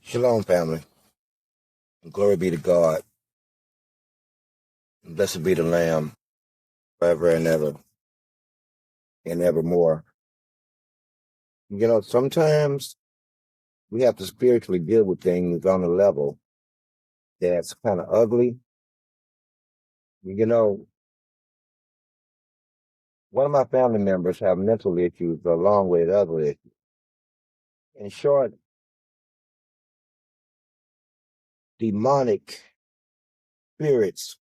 Shalom, family. Glory be to God. Blessed be the Lamb forever and ever and evermore. Sometimes we have to spiritually deal with things on a level that's kind of ugly. You know, one of my family members have mental issues along with other issues. In short, demonic spirits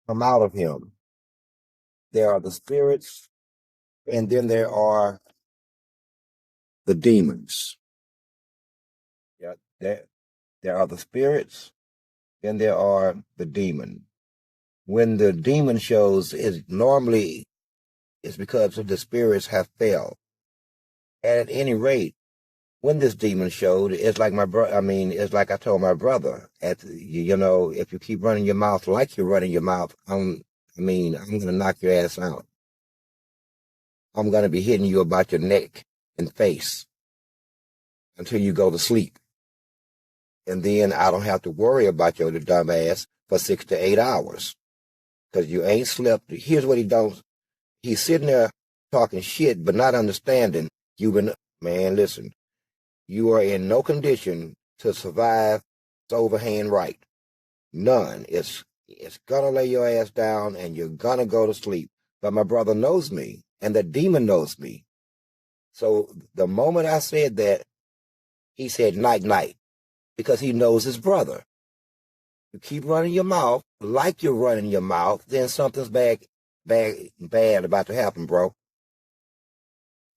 come out of him. There are the spirits, and then there are the demons. Yeah, there are the spirits, then there are the demon. When the demon shows, is normally it's because the spirits have failed. At any rate, when this demon showed, it's like it's like I told my brother. If you keep running your mouth like you're running your mouth, I'm gonna knock your ass out. I'm gonna be hitting you about your neck and face until you go to sleep, and then I don't have to worry about your dumb ass for 6 to 8 hours because you ain't slept. Here's what he don't. He's sitting there talking shit, but not understanding. Man, listen, you are in no condition to survive this overhand right. None. It's gonna lay your ass down and you're gonna go to sleep. But my brother knows me and the demon knows me. So the moment I said that, he said night night because he knows his brother. You keep running your mouth like you're running your mouth, then something's bad about to happen, bro.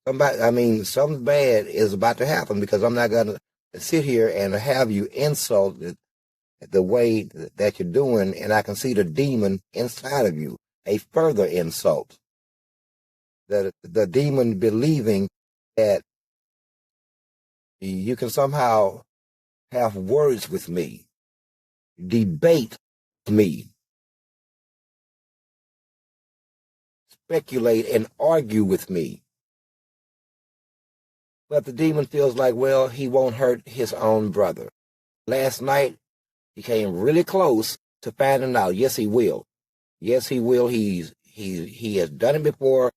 Something bad is about to happen because I'm not going to sit here and have you insulted the way that you're doing, and I can see the demon inside of you, a further insult. The demon believing that you can somehow have words with me, debate me, speculate and argue with me. But the demon feels like, well, he won't hurt his own brother. Last night, he came really close to finding out. Yes, he will. Yes, he will. He has done it before.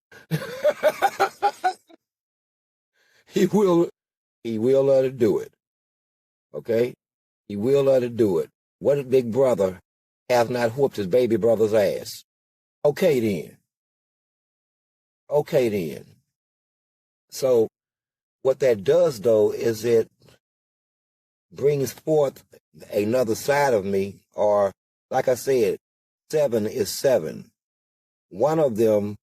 He will do it. Okay? He will do it. What big brother has not whooped his baby brother's ass? Okay then. So what that does, though, is it brings forth another side of me, or like I said, 7 is 7. One of them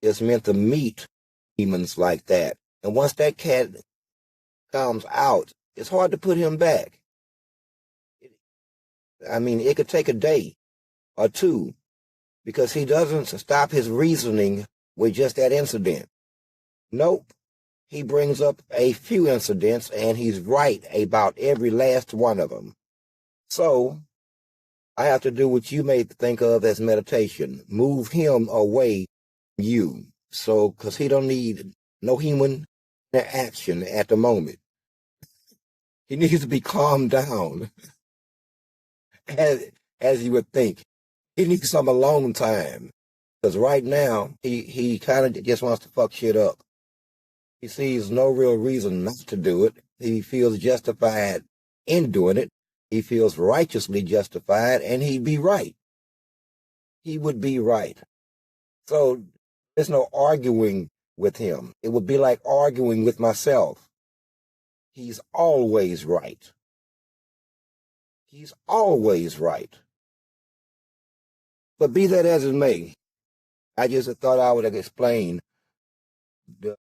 is meant to meet demons like that. And once that cat comes out, it's hard to put him back. It could take a day or two because he doesn't stop his reasoning with just that incident. Nope. He brings up a few incidents, and he's right about every last one of them. So I have to do what you may think of as meditation. Move him away from you. So, because he don't need no human interaction at the moment. He needs to be calmed down, as you would think. He needs some alone time. Because right now, he kind of just wants to fuck shit up. He sees no real reason not to do it. He feels justified in doing it. He feels righteously justified, and he'd be right. He would be right. So there's no arguing with him. It would be like arguing with myself. He's always right. He's always right. But be that as it may, I just thought I would explain the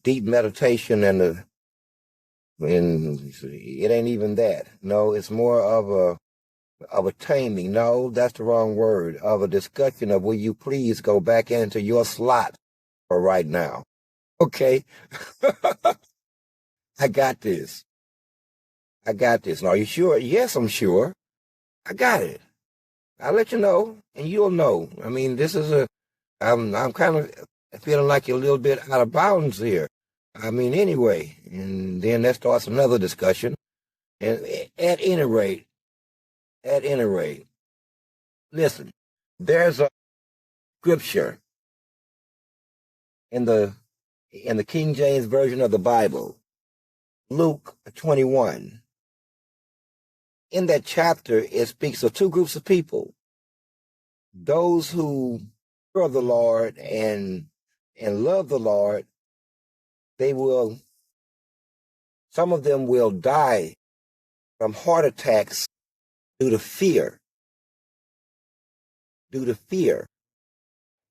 deep meditation and it ain't even that. No, it's more of a taming. No, that's the wrong word. Of a discussion of, will you please go back into your slot for right now? Okay. I got this. Are you sure? Yes, I'm sure. I got it. I'll let you know, and you'll know. I'm kind of feeling like you're a little bit out of bounds here. Anyway, and then that starts another discussion. And at any rate, listen, there's a scripture in the King James Version of the Bible, Luke 21. In that chapter, it speaks of two groups of people. Those who fear the Lord and love the Lord, some of them will die from heart attacks due to fear.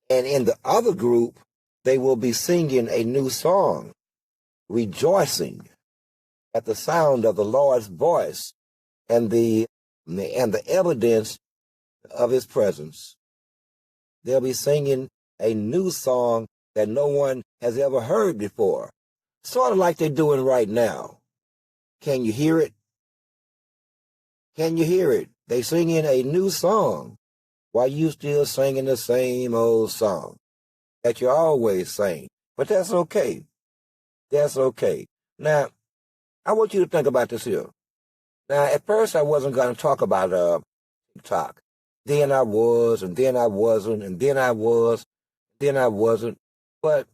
And in the other group, they will be singing a new song, rejoicing at the sound of the Lord's voice and the evidence of his presence. They'll be singing a new song that no one has ever heard before, sort of like they're doing right now. Can you hear it? Can you hear it? They singing a new song while you still singing the same old song that you always sing. But that's okay. That's okay. Now, I want you to think about this here. Now, at first I wasn't going to talk about TikTok. Then I was, and then I wasn't, and then I was, then I wasn't. But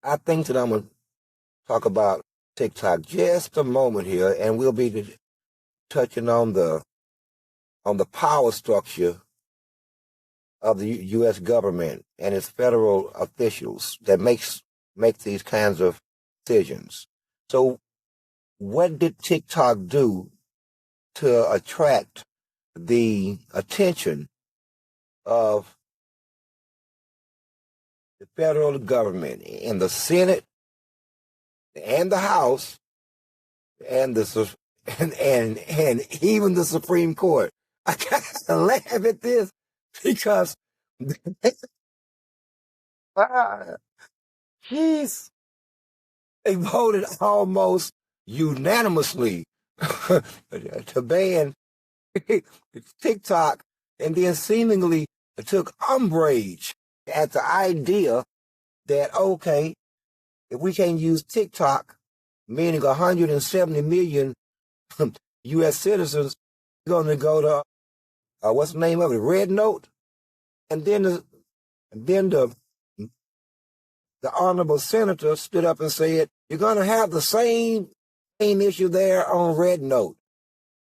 I think that I'm going to talk about TikTok just a moment here, and we'll be touching on the power structure of the U.S. government and its federal officials that make these kinds of decisions. So what did TikTok do to attract the attention of the federal government in the Senate and the House and and even the Supreme Court? I gotta laugh at this because they voted almost unanimously to ban TikTok, and then seemingly took umbrage at the idea that, okay, if we can't use TikTok, meaning 170 million U.S. citizens, we're going to go to, what's the name of it, Red Note? And then the honorable senator stood up and said, you're going to have the same issue there on Red Note.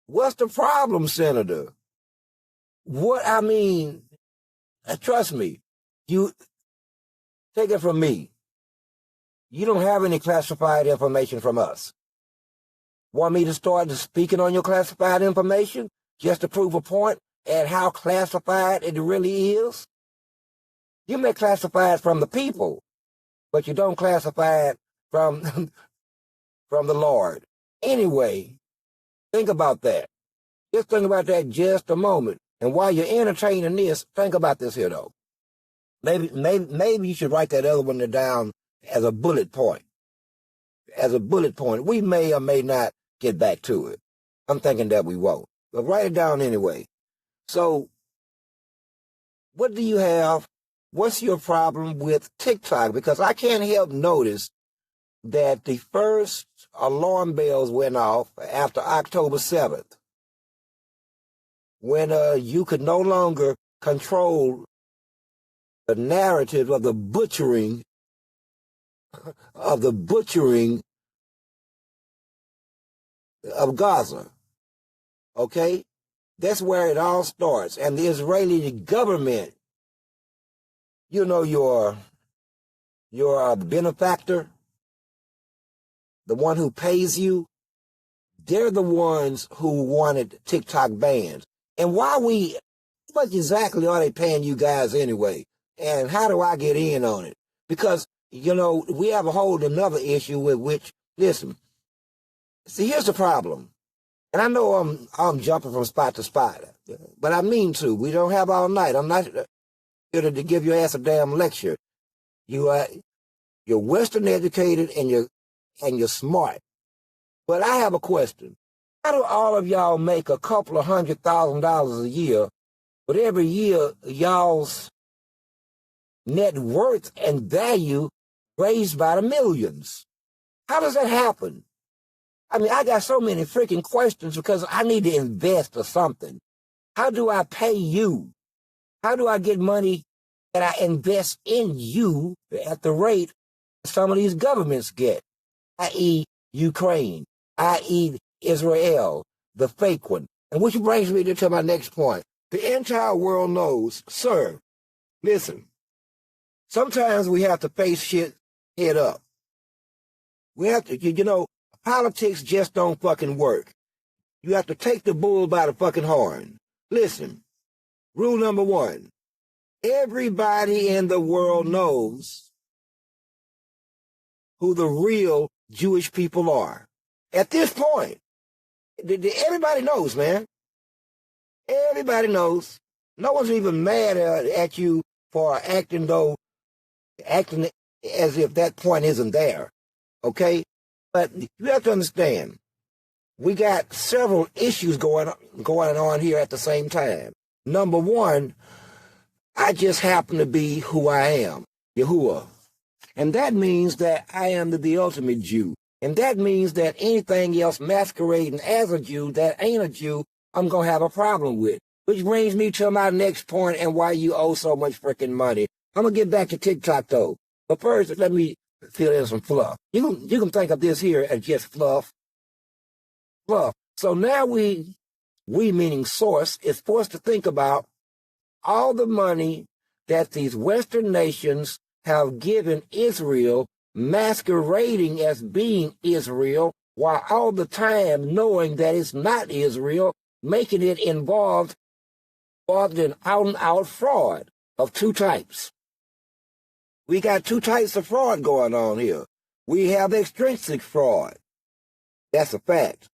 What's the problem, Senator? What I mean, trust me, you take it from me. You don't have any classified information from us. Want me to start speaking on your classified information just to prove a point at how classified it really is? You may classify it from the people, but you don't classify it from the Lord. Anyway, think about that. Just think about that just a moment. And while you're entertaining this, think about this here, though. Maybe you should write that other one down as a bullet point. As a bullet point. We may or may not get back to it. I'm thinking that we won't. But write it down anyway. So, what do you have? What's your problem with TikTok? Because I can't help notice that the first alarm bells went off after October 7th, when you could no longer control the narrative of the butchering of Gaza. Okay? That's where it all starts. And the Israeli government, you know, your benefactor, the one who pays you, they're the ones who wanted TikTok banned. And how much exactly are they paying you guys anyway? And how do I get in on it? Because, you know, we have a whole another issue with which, listen, see, here's the problem. And I know I'm jumping from spot to spot, but I mean to. We don't have all night. I'm not here to give your ass a damn lecture. You're Western educated and you're smart. But I have a question. How do all of y'all make a couple of $100,000 a year, but every year y'all's net worth and value raised by the millions? How does that happen? I mean, I got so many freaking questions because I need to invest or something. How do I pay you? How do I get money that I invest in you at the rate some of these governments get, i.e. Ukraine, i.e. Israel, the fake one? And which brings me to my next point. The entire world knows, sir, listen, sometimes we have to face shit head up. We have to, politics just don't fucking work. You have to take the bull by the fucking horn. Listen, rule number 1, everybody in the world knows who the real Jewish people are. At this point, everybody knows, man. Everybody knows. No one's even mad at you for acting as if that point isn't there. Okay? But you have to understand, we got several issues going on here at the same time. Number 1, I just happen to be who I am, Yahuwah. And that means that I am the ultimate Jew. And that means that anything else masquerading as a Jew that ain't a Jew, I'm going to have a problem with. Which brings me to my next point and why you owe so much freaking money. I'm going to get back to TikTok, though. But first, let me fill in some fluff. You can think of this here as just fluff. Fluff. So now we meaning source, is forced to think about all the money that these Western nations have given Israel, masquerading as being Israel, while all the time knowing that it's not Israel, making it involved in out-and-out fraud of 2 types. We got 2 types of fraud going on here. We have extrinsic fraud. That's a fact.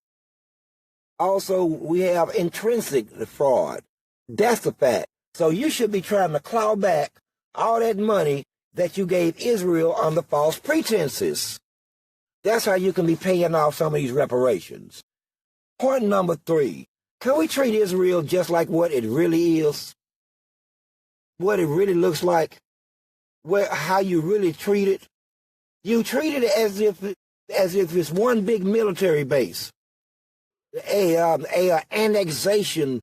Also, we have intrinsic fraud. That's a fact. So you should be trying to claw back all that money that you gave Israel on the false pretenses. That's how you can be paying off some of these reparations. Point number 3. Can we treat Israel just like what it really is? What it really looks like? How you really treat it? You treat it as if it's one big military base, a annexation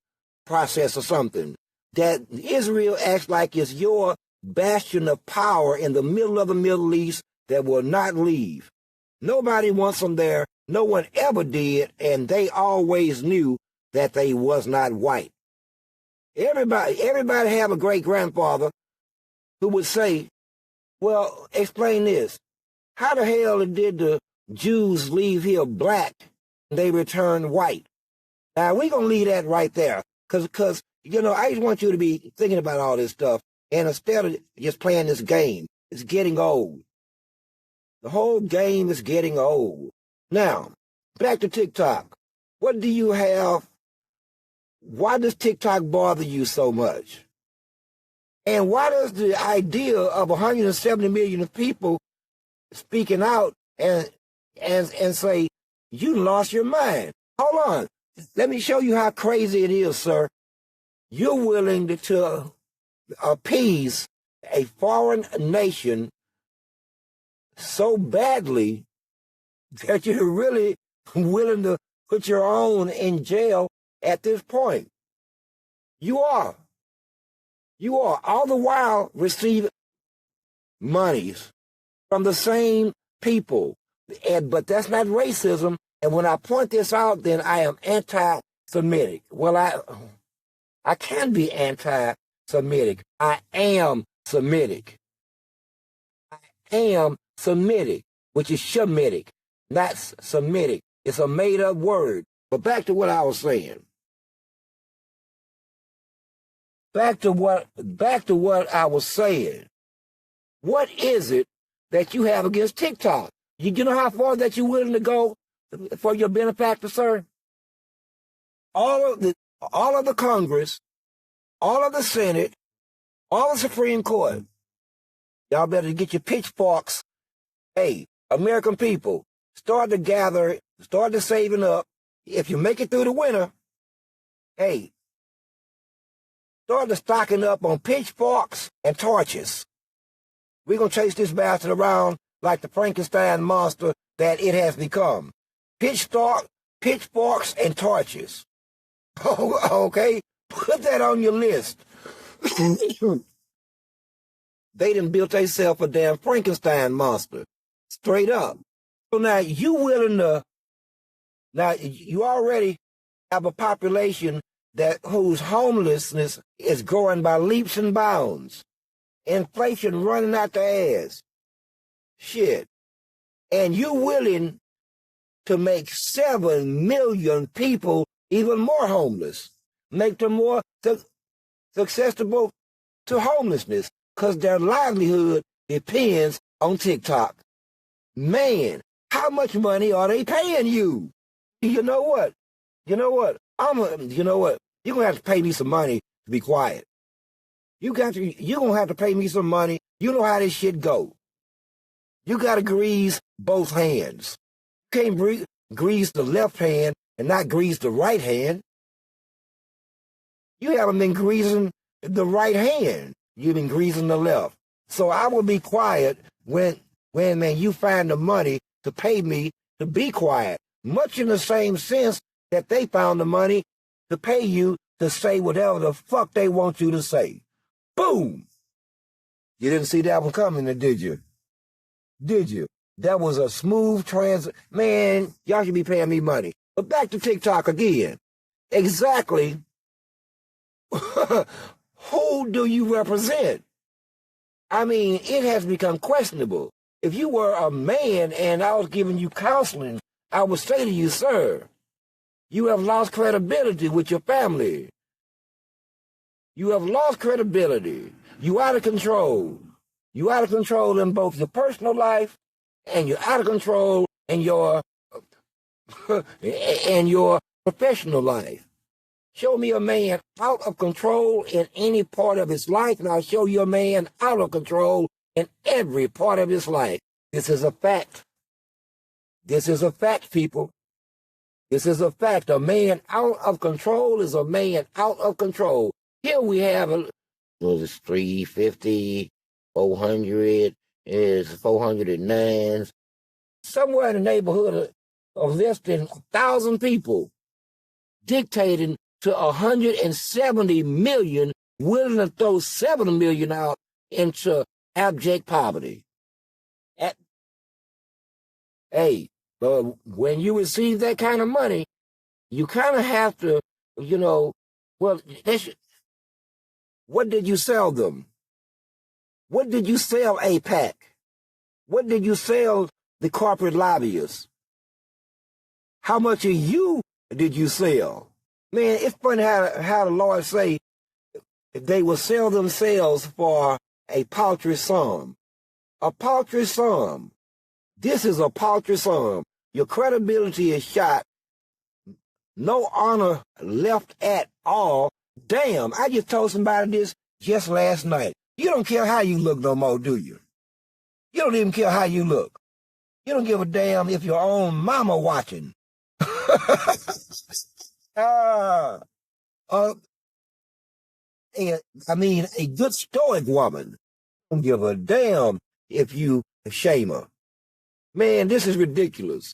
process or something. That Israel acts like it's your bastion of power in the middle of the Middle East that will not leave. Nobody wants them there. No one ever did, and they always knew that they was not white. Everybody have a great-grandfather who would say, well, explain this. How the hell did the Jews leave here black and they returned white? Now, we're going to leave that right there because, I just want you to be thinking about all this stuff, and instead of just playing this game, it's getting old. The whole game is getting old. Now, back to TikTok. What do you have? Why does TikTok bother you so much? And why does the idea of 170 million people speaking out and say, you lost your mind? Hold on. Let me show you how crazy it is, sir. You're willing to appease a foreign nation so badly that you're really willing to put your own in jail at this point. You are. All the while receive monies from the same people. But that's not racism. And when I point this out, then I am anti-Semitic. Well, I can be anti-Semitic. I am Semitic. I am Semitic, which is Shemitic, not Semitic. It's a made-up word. But back to what I was saying. Back to what I was saying. What is it that you have against TikTok? You know how far that you're willing to go for your benefactor, sir? All of the Congress, all of the Senate, all the Supreme Court. Y'all better get your pitchforks. Hey, American people, start to gather, start to saving up. If you make it through the winter, hey, start to stocking up on pitchforks and torches. We're going to chase this bastard around like the Frankenstein monster that it has become. pitchforks, and torches. Oh, okay? Put that on your list. They done built themselves a damn Frankenstein monster. Straight up. So now you already have a population whose homelessness is growing by leaps and bounds. Inflation running out the ass. Shit. And you willing to make 7 million people even more homeless. Make them more susceptible to homelessness because their livelihood depends on TikTok. Man, how much money are they paying you? You know what? You're going to have to pay me some money to be quiet. You're going to have to pay me some money. You know how this shit go. You got to grease both hands. You can't grease the left hand and not grease the right hand. You haven't been greasing the right hand. You've been greasing the left. So I will be quiet when you find the money to pay me to be quiet. Much in the same sense that they found the money to pay you to say whatever the fuck they want you to say. Boom! You didn't see that one coming, did you? Did you? That was a smooth Man, y'all should be paying me money. But back to TikTok again. Exactly. Who do you represent? I mean, it has become questionable. If you were a man and I was giving you counseling, I would say to you, sir, you have lost credibility with your family. You have lost credibility. You out of control. You out of control in both your personal life and you're out of control in your professional life. Show me a man out of control in any part of his life, and I'll show you a man out of control in every part of his life. This is a fact. This is a fact, people. This is a fact. A man out of control is a man out of control. Here we have, it's 350, 400, is 409, somewhere in the neighborhood of less than 1,000 people dictating to 170 million, willing to throw 7 million out into abject poverty. When you receive that kind of money, you kind of have to, what did you sell them? What did you sell APAC? What did you sell the corporate lobbyists? How much of you did you sell? Man, it's funny how the Lord say they will sell themselves for a paltry sum. A paltry sum. This is a paltry sum. Your credibility is shot. No honor left at all. Damn, I just told somebody this just last night. You don't care how you look no more, do you? You don't even care how you look. You don't give a damn if your own mama watching. A good stoic woman don't give a damn if you shame her. Man, this is ridiculous.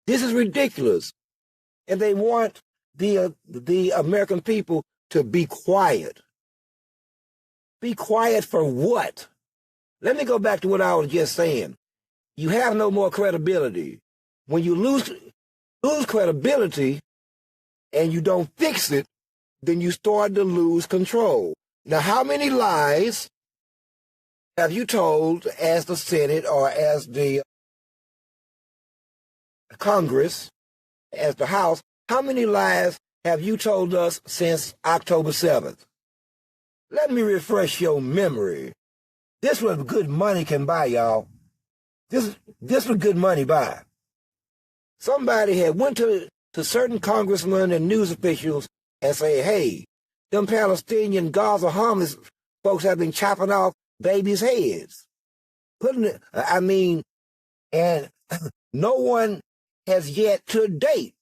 This is ridiculous. And they want the American people to be quiet. Be quiet for what? Let me go back to what I was just saying. You have no more credibility. When you lose credibility and you don't fix it, then you start to lose control. Now, how many lies have you told as the Senate or as the Congress, as the House? How many lies have you told us since October 7th? Let me refresh your memory. This is what good money can buy, y'all. This is what good money buy. Somebody had went to certain congressmen and news officials and say, hey, them Palestinian Gaza Hamas folks have been chopping off babies' heads. And no one has yet to date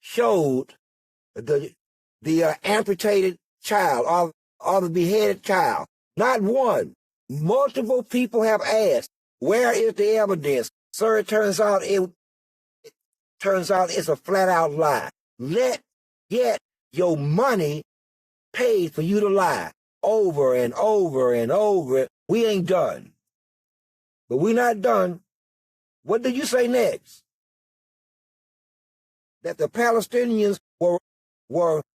showed the amputated child or the beheaded child. Not one. Multiple people have asked, where is the evidence? Sir, it turns out Turns out it's a flat-out lie. Get your money paid for you to lie over and over and over. We ain't done. But we're not done. What did you say next? That the Palestinians were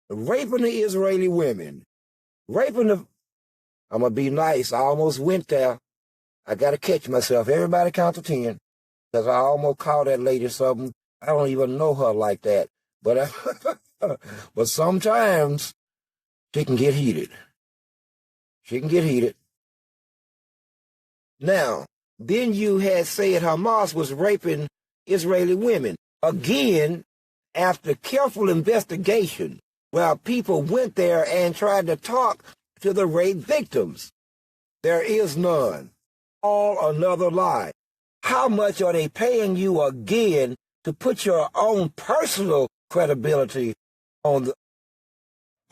raping the Israeli women. Raping the... I'm going to be nice. I almost went there. I got to catch myself. Everybody count to 10. Because I almost called that lady something. I don't even know her like that. But, but sometimes she can get heated. She can get heated. Now, then you had said Hamas was raping Israeli women. Again, after careful investigation, where people went there and tried to talk to the rape victims. There is none. All another lie. How much are they paying you again to put your own personal credibility on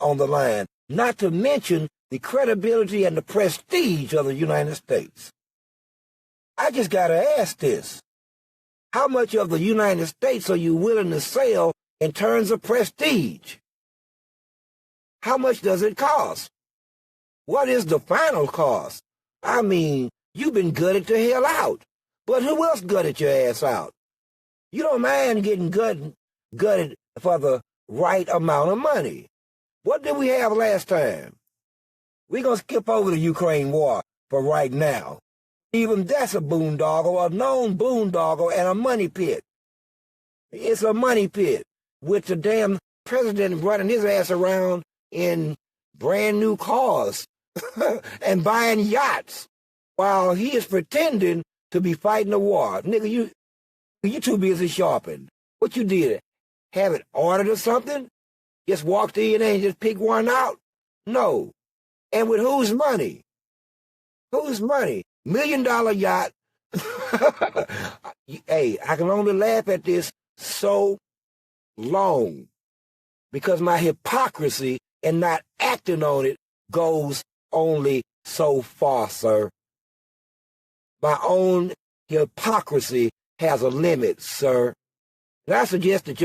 the line? Not to mention the credibility and the prestige of the United States. I just got to ask this. How much of the United States are you willing to sell in terms of prestige? How much does it cost? What is the final cost? I mean, you've been gutted to hell out. But who else gutted your ass out? You don't mind getting gutted for the right amount of money. What did we have last time? We're going to skip over the Ukraine war for right now. Even that's a boondoggle, a known boondoggle, and a money pit. It's a money pit with the damn president running his ass around in brand new cars and buying yachts while he is pretending to be fighting a war. Nigga, you too busy shopping. What you did? Have it ordered or something? Just walked in and just pick one out? No. And with whose money? Whose money? $1 million yacht. Hey, I can only laugh at this so long because my hypocrisy and not acting on it goes only so far, sir. My own hypocrisy has a limit, sir. And I suggest that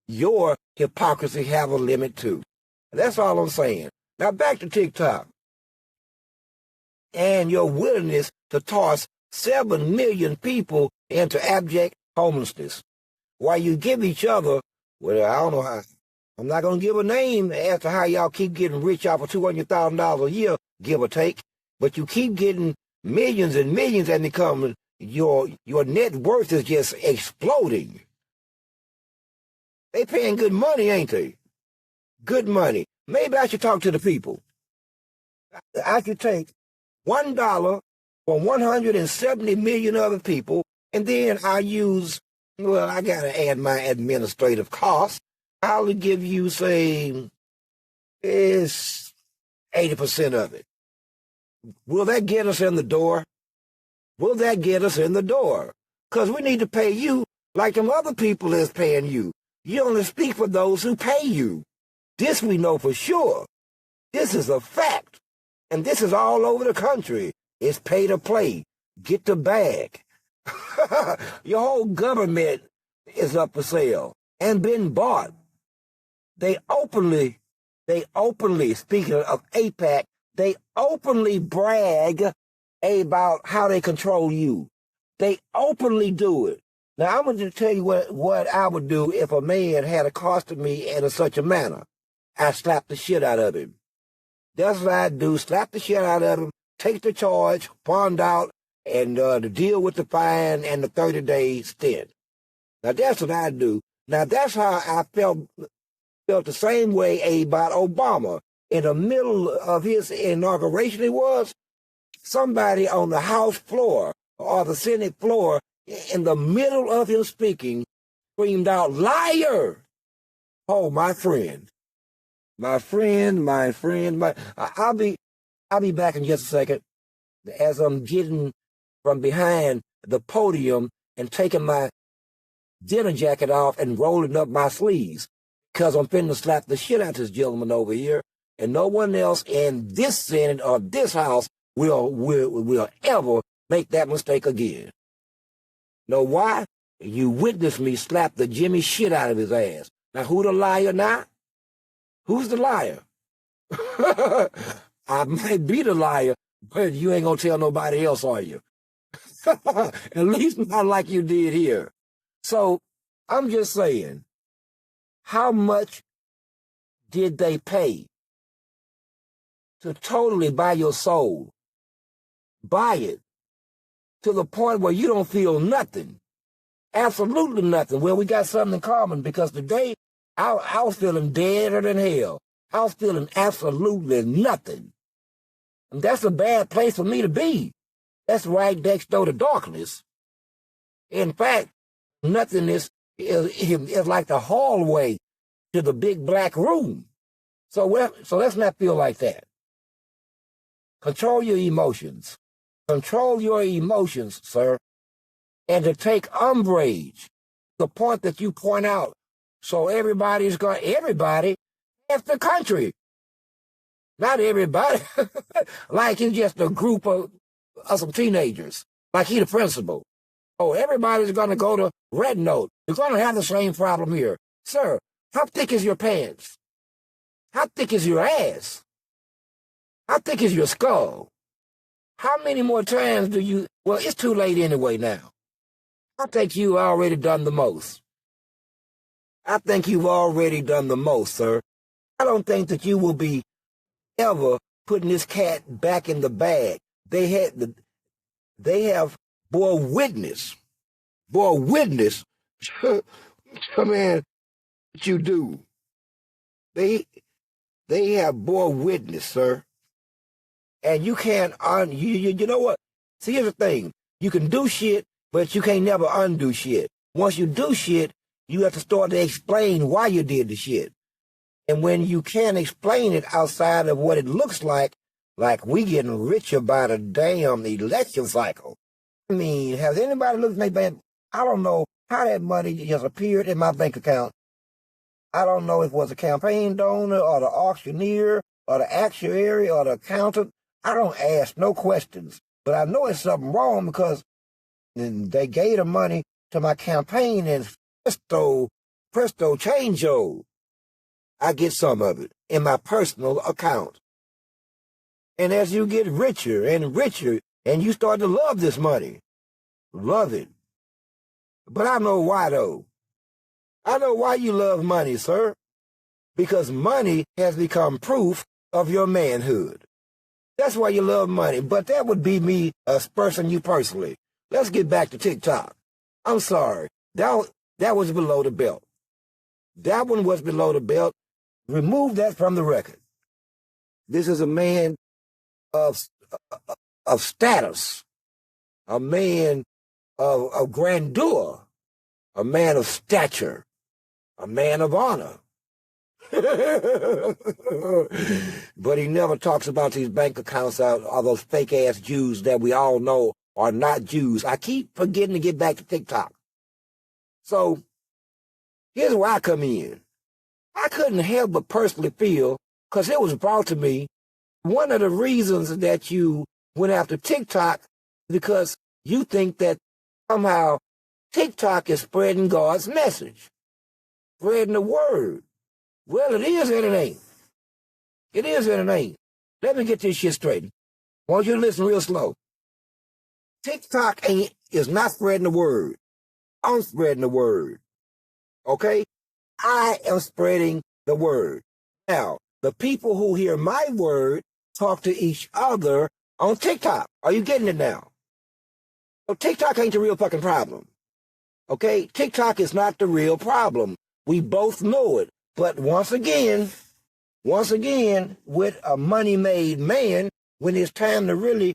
your hypocrisy have a limit too. That's all I'm saying. Now back to TikTok. And your willingness to toss 7 million people into abject homelessness. While you give each other, well, I don't know how, I'm not going to give a name as to how y'all keep getting rich off of $200,000 a year, give or take, but you keep getting millions and millions and become, your net worth is just exploding. They paying good money, ain't they? Good money. Maybe I should talk to the people. I could take $1 for 170 million other people, and then I use, well, I got to add my administrative costs. I'll give you, say, is 80% of it. Will that get us in the door? Will that get us in the door? Because we need to pay you like them other people is paying you. You only speak for those who pay you. This we know for sure. This is a fact. And this is all over the country. It's pay to play. Get the bag. Your whole government is up for sale and been bought. They openly, speaking of AIPAC, they openly brag about how they control you. They openly do it. Now, I'm going to tell you what I would do if a man had accosted me in such a manner. I'd slap the shit out of him. That's what I'd do, slap the shit out of him, take the charge, bond out, and to deal with the fine and the 30-day stint. Now, that's what I'd do. Now, that's how I felt the same way about Obama. In the middle of his inauguration, it was somebody on the House floor or the Senate floor, in the middle of him speaking, screamed out, "Liar!" Oh, my friend. I'll be back in just a second as I'm getting from behind the podium and taking my dinner jacket off and rolling up my sleeves because I'm finna slap the shit out of this gentleman over here, and no one else in this Senate or this House will ever make that mistake again. Know why? You witnessed me slap the Jimmy shit out of his ass. Now, who the liar now? Who's the liar? I might be the liar, but you ain't gonna tell nobody else, are you? At least not like you did here. So, I'm just saying, how much did they pay to totally buy your soul? Buy it to the point where you don't feel nothing. Absolutely nothing. Well, we got something in common, because today I was feeling deader than hell. I was feeling absolutely nothing. And that's a bad place for me to be. That's right next door to darkness. In fact, nothingness is like the hallway to the big black room. So let's not feel like that. Control your emotions. Control your emotions, sir. And to take umbrage, the point that you point out. So everybody, half the country. Not everybody. Like it's just a group of some teenagers. Like he the principal. Oh, everybody's going to go to Red Note. You're going to have the same problem here. Sir, how thick is your pants? How thick is your ass? How thick is your skull? How many more times do you... Well, it's too late anyway now. I think you've already done the most. I think you've already done the most, sir. I don't think that you will be ever putting this cat back in the bag. They have bore witness. Man, what you do. They have bore witness, sir. And you can't, you know what? See, here's the thing. You can do shit, but you can't never undo shit. Once you do shit, you have to start to explain why you did the shit. And when you can't explain it outside of what it looks like we getting richer by the damn election cycle. I mean, has anybody looked at my bank? I don't know how that money just appeared in my bank account. I don't know if it was a campaign donor or the auctioneer or the actuary or the accountant. I don't ask no questions. But I know it's something wrong, because they gave the money to my campaign and presto changeo. I get some of it in my personal account. And as you get richer and richer, and you start to love this money, love it. But I know why, though. I know why you love money, sir. Because money has become proof of your manhood. That's why you love money. But that would be me aspersing you personally. Let's get back to TikTok. I'm sorry. That was below the belt. That one was below the belt. Remove that from the record. This is a man of status, a man of grandeur, a man of stature, a man of honor. But he never talks about these bank accounts or those fake-ass Jews that we all know are not Jews. I keep forgetting to get back to TikTok. So here's where I come in. I couldn't help but personally feel, because it was brought to me, one of the reasons that you went after TikTok is because you think that somehow TikTok is spreading God's message, spreading the word. Well, it is and it ain't. It is and it ain't. Let me get this shit straight. I want you to listen real slow. TikTok is not spreading the word. I'm spreading the word. Okay? I am spreading the word. Now, the people who hear my word talk to each other on TikTok. Are you getting it now? So TikTok ain't the real fucking problem. Okay? TikTok is not the real problem. We both know it. But once again, with a money-made man, when it's time to really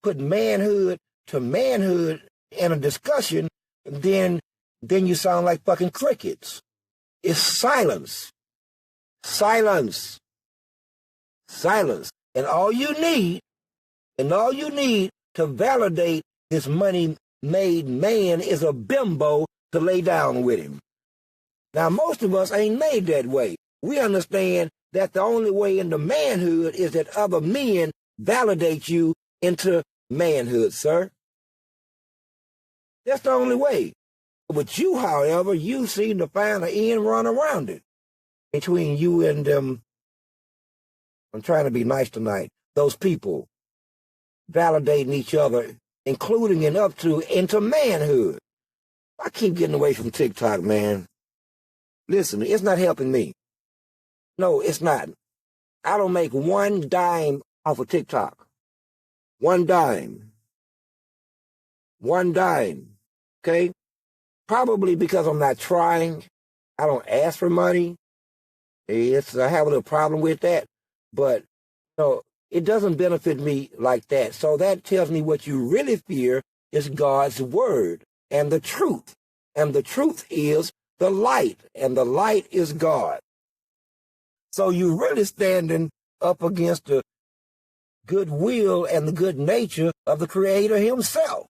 put manhood to manhood in a discussion, then you sound like fucking crickets. It's silence. Silence. Silence. And all you need to validate this money-made man is a bimbo to lay down with him. Now, most of us ain't made that way. We understand that the only way into manhood is that other men validate you into manhood, sir. That's the only way. But you, however, you seem to find an end run around it. Between you and them, I'm trying to be nice tonight, those people validating each other, including and up to into manhood. I keep getting away from TikTok, man. Listen, it's not helping me. No, it's not. I don't make one dime off of TikTok. One dime. One dime. Okay? Probably because I'm not trying. I don't ask for money. I have a little problem with that. But, it doesn't benefit me like that. So that tells me what you really fear is God's word and the truth. And the truth is the light, and the light is God. So you're really standing up against the goodwill and the good nature of the Creator himself.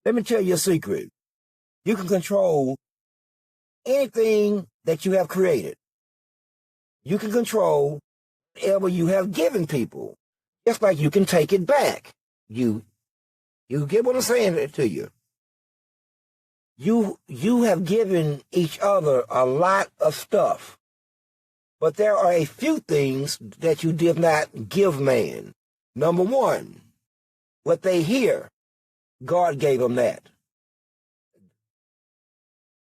Let me tell you a secret. You can control anything that you have created. You can control whatever you have given people, just like you can take it back. You get what I'm saying to you. You have given each other a lot of stuff, but there are a few things that you did not give man. Number one, what they hear, God gave them that.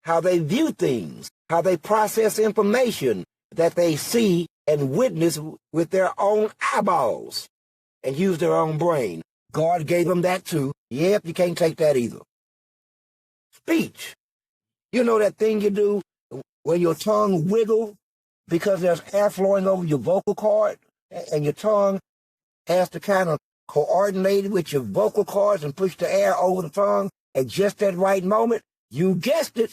How they view things, how they process information that they see and witness with their own eyeballs and use their own brain. God gave them that too. Yep, you can't take that either. Speech. You know that thing you do when your tongue wiggle because there's air flowing over your vocal cord and your tongue has to kind of coordinate with your vocal cords and push the air over the tongue at just that right moment? You guessed it.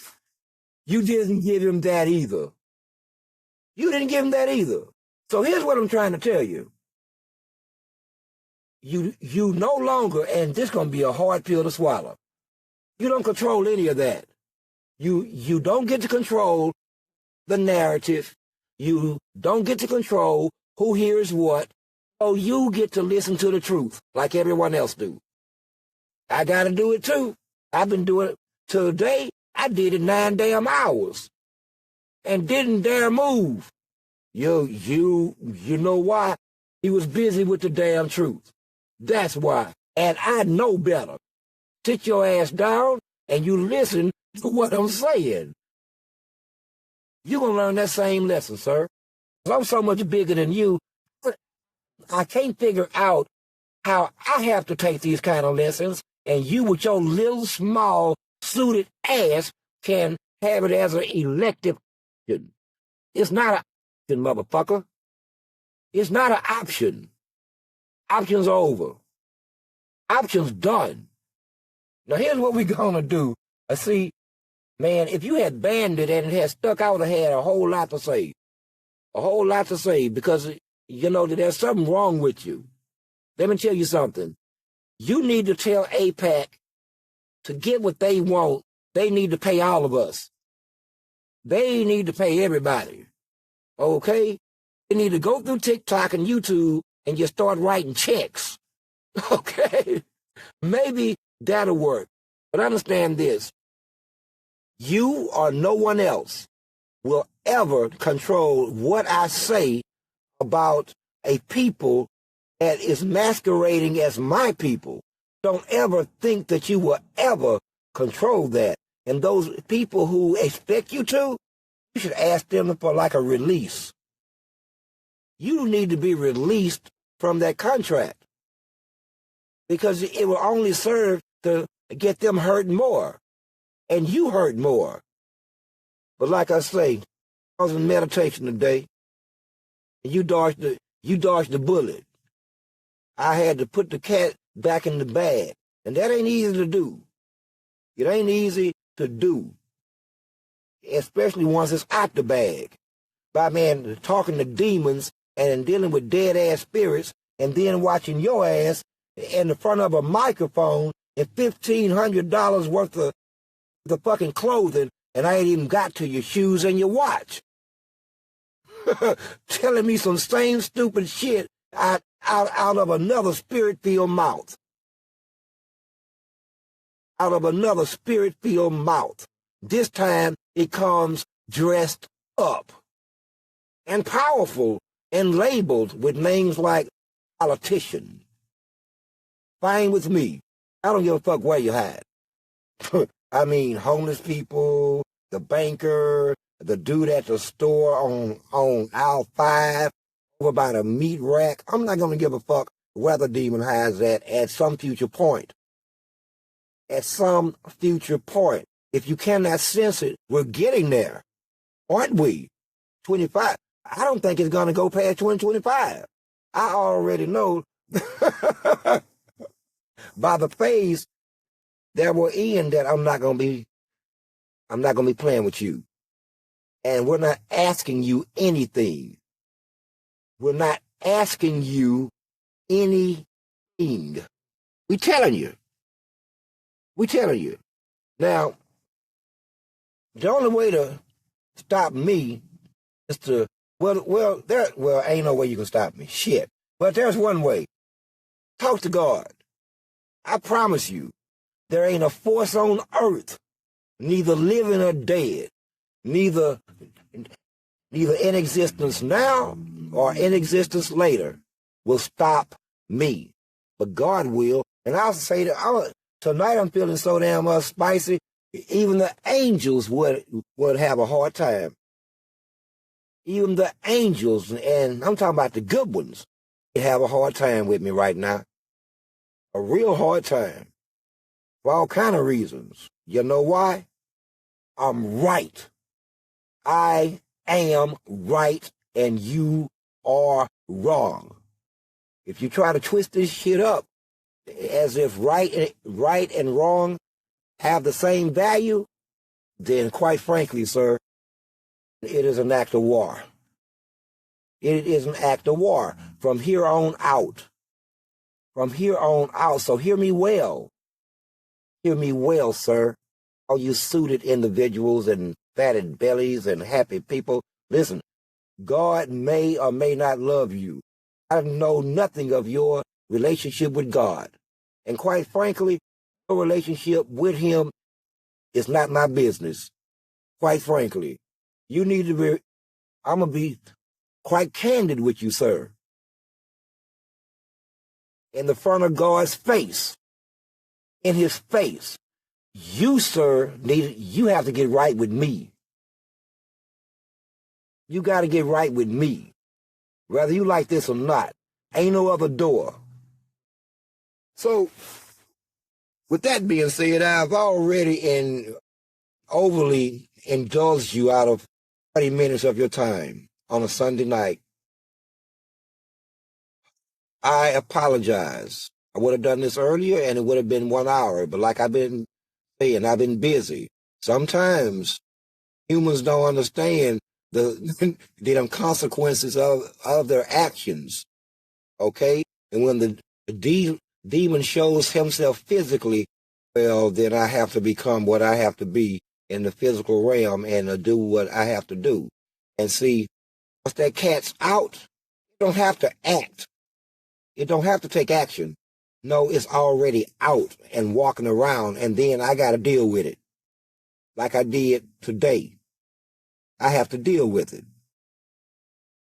You didn't give him that either. You didn't give him that either. So here's what I'm trying to tell you. You no longer, and this is going to be a hard pill to swallow, you don't control any of that. You don't get to control the narrative. You don't get to control who hears what. So you get to listen to the truth like everyone else do. I got to do it too. I've been doing it today. I did it 9 damn hours and didn't dare move. You know why? He was busy with the damn truth. That's why. And I know better. Sit your ass down and you listen to what I'm saying. You're going to learn that same lesson, sir. I'm so much bigger than you. I can't figure out how I have to take these kind of lessons, and you with your little, small, suited ass can have it as an elective option. It's not an option, motherfucker. It's not an option. Options over. Options done. Now, here's what we're going to do. See, man, if you had banded and it had stuck out, I had a whole lot to say. A whole lot to say because, there's something wrong with you. Let me tell you something. You need to tell AIPAC to get what they want. They need to pay all of us. They need to pay everybody. Okay? They need to go through TikTok and YouTube and just start writing checks. Okay? Maybe that'll work. But understand this. You or no one else will ever control what I say about a people that is masquerading as my people. Don't ever think that you will ever control that. And those people who expect you to, you should ask them for like a release. You need to be released from that contract because it will only serve to get them hurting more and you hurt more. But like I say, I was in meditation today and you dodged the bullet. I had to put the cat back in the bag, and that ain't easy to do. It ain't easy to do, especially once it's out the bag. By man talking to demons and dealing with dead-ass spirits and then watching your ass in the front of a microphone and $1,500 worth of the fucking clothing, and I ain't even got to your shoes and your watch. Telling me some same stupid shit out of another spirit-filled mouth. out of another spirit-filled mouth. This time it comes dressed up and powerful and labeled with names like politician. Fine with me. I don't give a fuck where you hide. I mean, homeless people, the banker, the dude at the store on aisle 5, over by the meat rack. I'm not going to give a fuck where the demon hides at some future point. At some future point. If you cannot sense it, we're getting there. Aren't we? 25. I don't think it's going to go past 2025. I already know by the phase that we're in that I'm not going to be playing with you. And we're not asking you anything. We're not asking you anything. We're telling you. We're telling you. Now, the only way to stop me is to, ain't no way you can stop me. Shit. But there's one way. Talk to God. I promise you, there ain't a force on earth, neither living or dead, neither in existence now or in existence later, will stop me. But God will. And I'll say that tonight I'm feeling so damn spicy, even the angels would have a hard time. Even the angels, and I'm talking about the good ones, they have a hard time with me right now. A real hard time. For all kind of reasons. You know why? I'm right. I am right, and you are wrong. If you try to twist this shit up as if right and wrong have the same value, then quite frankly, sir, it is an act of war. It is an act of war from here on out. From here on out. So hear me well. Hear me well, sir. All you suited individuals and fatted bellies and happy people. Listen, God may or may not love you. I know nothing of your relationship with God. And quite frankly, your relationship with him is not my business. Quite frankly. You need to be, I'm going to be quite candid with you, sir. In the front of God's face. In his face. You, sir, you have to get right with me. You got to get right with me. Whether you like this or not. Ain't no other door. So, with that being said, I've already overly indulged you out of 30 minutes of your time on a Sunday night. I apologize. I would have done this earlier and it would have been 1 hour, but like I've been saying, I've been busy. Sometimes humans don't understand the consequences of their actions. Okay? And when the demon shows himself physically, well, then I have to become what I have to be in the physical realm and do what I have to do. And see, once that cat's out, you don't have to act. It don't have to take action. No, it's already out and walking around, and then I got to deal with it. Like I did today. I have to deal with it.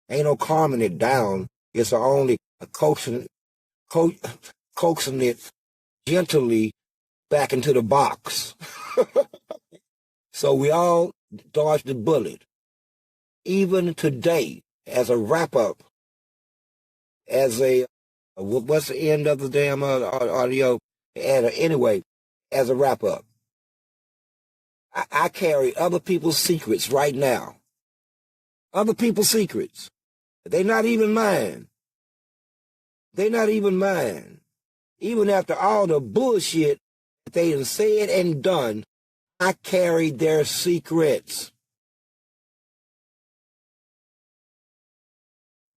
Ain't no calming it down. It's only coaxing it gently back into the box. So we all dodged the bullet. Even today, as a wrap-up, what's the end of the damn audio? And anyway, as a wrap-up, I carry other people's secrets right now. Other people's secrets. They're not even mine. They're not even mine. Even after all the bullshit that they done said and done, I carry their secrets.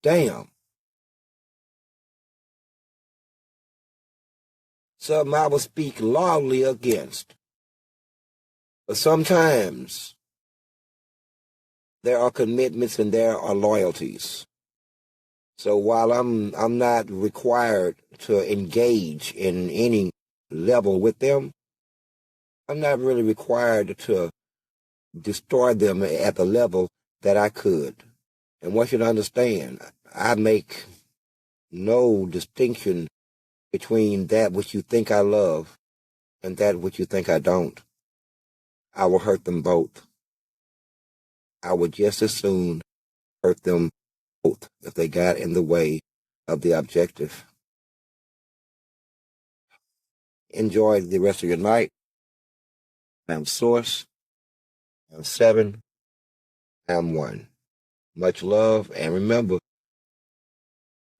Damn. Something I will speak loudly against. But sometimes there are commitments and there are loyalties. So while I'm not required to engage in any level with them, I'm not really required to destroy them at the level that I could. And want you to understand, I make no distinction between that which you think I love and that which you think I don't. I will hurt them both. I would just as soon hurt them both if they got in the way of the objective. Enjoy the rest of your night. I'm Source. I'm 7. I'm 1. Much love, and remember,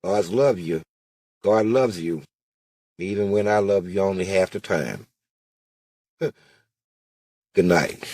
God loves you. God loves you, even when I love you only half the time. Good night.